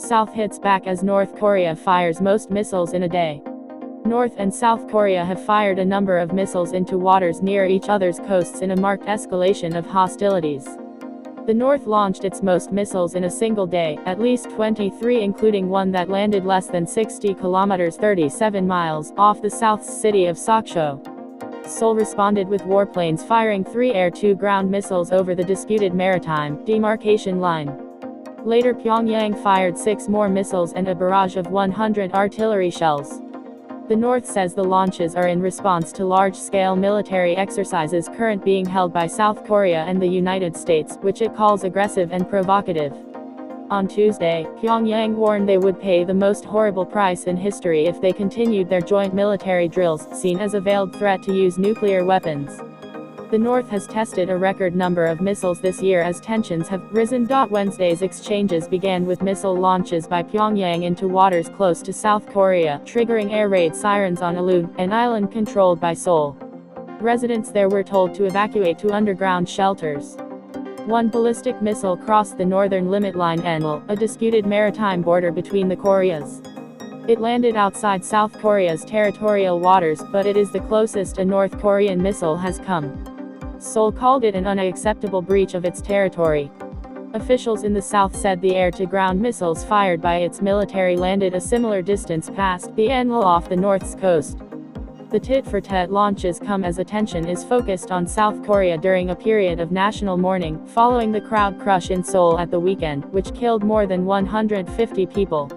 South hits back as North Korea fires most missiles in a day. North and South Korea have fired a number of missiles into waters near each other's coasts in a marked escalation of hostilities. The North launched its most missiles in a single day, at least 23, including one that landed less than 60 kilometers (37 miles) off the South's city of Sokcho. Seoul responded with warplanes firing 3 air-2 ground missiles over the disputed maritime demarcation line. Later, Pyongyang fired 6 more missiles and a barrage of 100 artillery shells. The North says the launches are in response to large-scale military exercises currently being held by South Korea and the United States, which it calls aggressive and provocative. On Tuesday, Pyongyang warned they would pay the most horrible price in history if they continued their joint military drills, seen as a veiled threat to use nuclear weapons. The North has tested a record number of missiles this year as tensions have risen. Wednesday's exchanges began with missile launches by Pyongyang into waters close to South Korea, triggering air raid sirens on Alun, an island controlled by Seoul. Residents there were told to evacuate to underground shelters. One ballistic missile crossed the northern limit line Enel, a disputed maritime border between the Koreas. It landed outside South Korea's territorial waters, but it is the closest a North Korean missile has come. Seoul called it an unacceptable breach of its territory. Officials in the south said the air-to-ground missiles fired by its military landed a similar distance past the Enel off the north's coast. The tit-for-tat launches come as attention is focused on South Korea during a period of national mourning, following the crowd crush in Seoul at the weekend, which killed more than 150 people.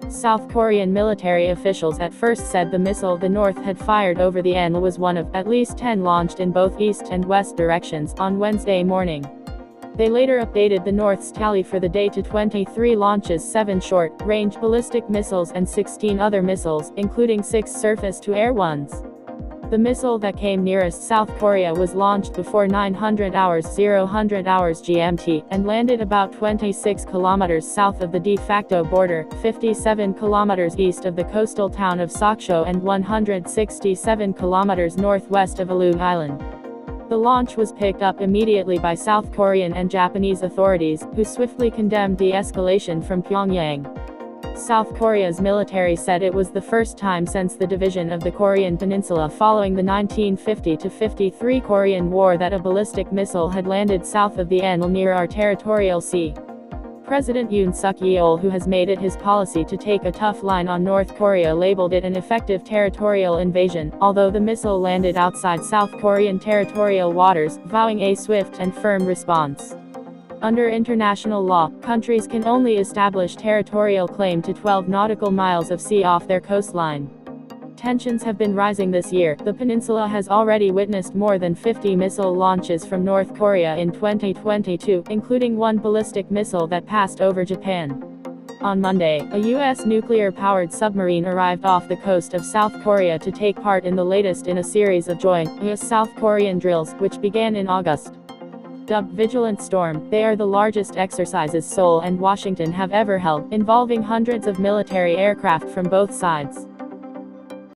South Korean military officials at first said the missile the North had fired over the Enel was one of at least 10 launched in both east and west directions on Wednesday morning. They later updated the North's tally for the day to 23 launches, 7 short-range ballistic missiles and 16 other missiles, including 6 surface-to-air ones. The missile that came nearest South Korea was launched before 900 hours GMT, and landed about 26 kilometers south of the de facto border, 57 kilometers east of the coastal town of Sokcho and 167 kilometers northwest of Alun Island. The launch was picked up immediately by South Korean and Japanese authorities, who swiftly condemned the escalation from Pyongyang. South Korea's military said it was the first time since the division of the Korean peninsula following the 1950–53 Korean War that a ballistic missile had landed south of the Enel near our territorial sea. President Yoon Suk-yeol, who has made it his policy to take a tough line on North Korea, labeled it an effective territorial invasion, although the missile landed outside South Korean territorial waters, vowing a swift and firm response. Under international law, countries can only establish territorial claim to 12 nautical miles of sea off their coastline. Tensions have been rising this year. The peninsula has already witnessed more than 50 missile launches from North Korea in 2022, including one ballistic missile that passed over Japan. On Monday, a U.S. nuclear-powered submarine arrived off the coast of South Korea to take part in the latest in a series of joint U.S. South Korean drills, which began in August. Dubbed Vigilant Storm, they are the largest exercises Seoul and Washington have ever held, involving hundreds of military aircraft from both sides.